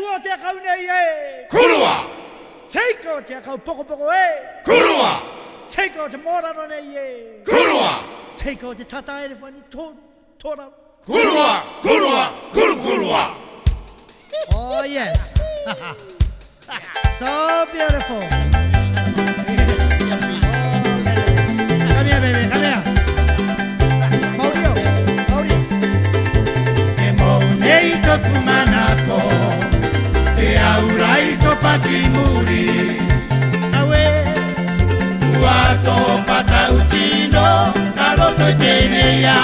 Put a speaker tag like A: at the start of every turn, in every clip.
A: Kuo te kau nei e.
B: Kurua.
A: Teiko te kau poko poko e.
B: Kurua.
A: Teiko te moraro nei e.
B: Kurua.
A: Teiko te tata e whani tōra.
B: Kurua. Kurua. Kurua.
A: Oh yes. So beautiful. Come here, baby. Come here. Maurio.
C: E monei toku manako, e aurai to patimuri.
A: Awe.
C: Uato patautino, naroto teneia.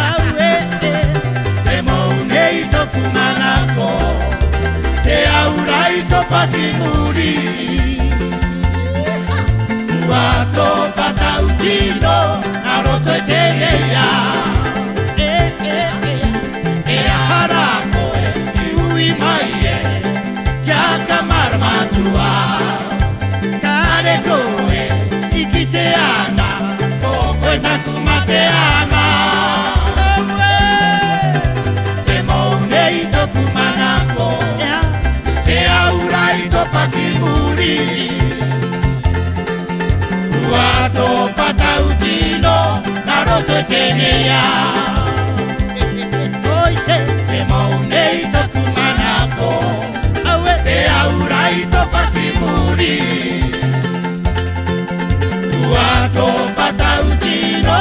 A: Awe.
C: E monei toku manako, e aurai to patimuri. Uato patautino, naroto teneia. Uato patautino, naroto teneia.
A: Oise.
C: E maunei toku manako, e aurai to patimuri. Uato patautino,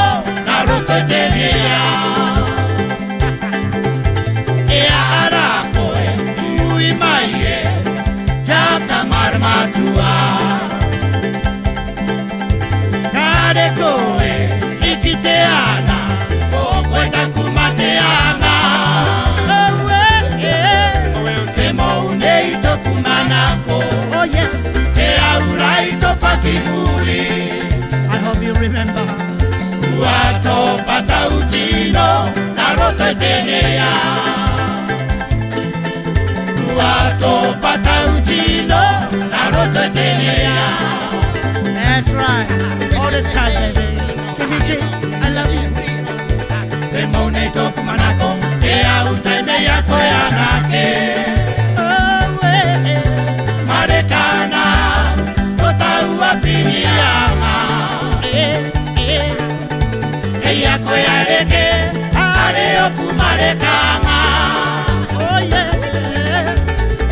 C: naroto teneia. E arako e ui mai e, jaka marmatua. Koe, iki te ana, o koe taku mate ana. Te maunei toku manako,
A: Oh yes.
C: te aurai to patimuri.
A: I hope you remember.
C: Uato patautino, naroto teneia. Uato patautino, naroto teneia.
A: That's right. All the time, baby. Give me kiss. I love you.
C: Te maunei toku manako, te autai meia koe anake.
A: Oh,
C: Marekana, o taua pirianga. Eia koe areke, are oku marekanga.
A: Oh, yeah.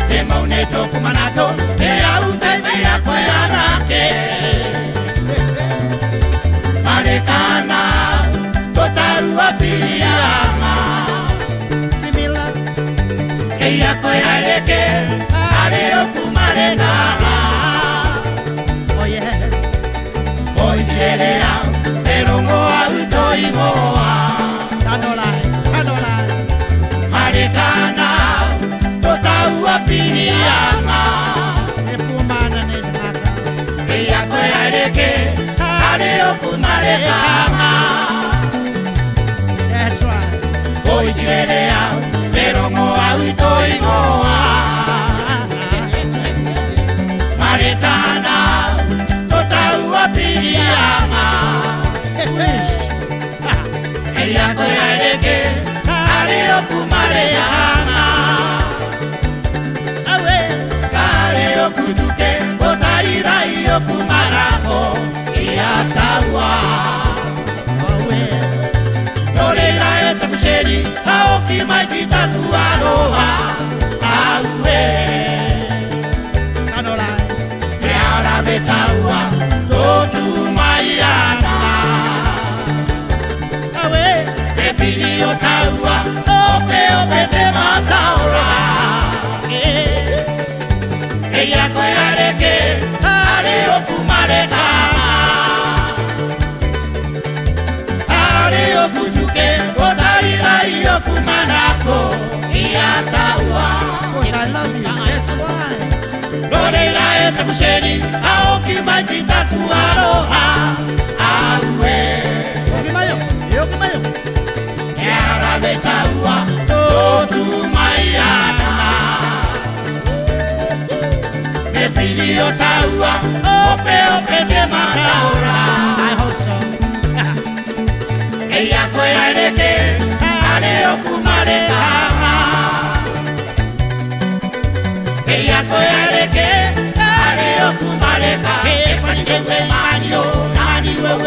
C: Te maunei toku manako, te autai meia koe anake. Marekana, o taua pirianga.
A: Give me love.
C: Eia koe areke, are oku marekanga.
A: Oh, yeah.
C: Oi tirerea, pero moa utoi moa.
A: Tanolai.
C: Marekana, tota ua pirianga.
A: E pumana ne te maka.
C: Eia koe areke, are oku marekanga.
A: That's right.
C: Oi tirerea, pero moa utoi moa. Marekana, tota ua pirianga.
A: Fish.
C: Eia koe areke, are oku marekanga.
A: Awe.
C: Kare oku tuke, o tairai oku marako, ia taua.
A: Awe.
C: Noreira e takusheri, aoki mai ki taku aroha. Aue,
A: Tanolai.
C: e arabe taua, totu mai ana.
A: Awe.
C: Te piri o taua, ope te mataora. Eia koe areke, are oku marekanga. Are oku tuke, o tairai oku manako, ia taua.
A: Because I love you. That's why.
C: Noreira e takusheri, aoki mai ki taku aroha. Aue,
A: Yokimayo.
C: e arabe taua, totu mai ana. Te piri o taua, ope te mataora.
A: I hope so.
C: Eia koe areke, are oku marekanga. ewe Mario, Mario,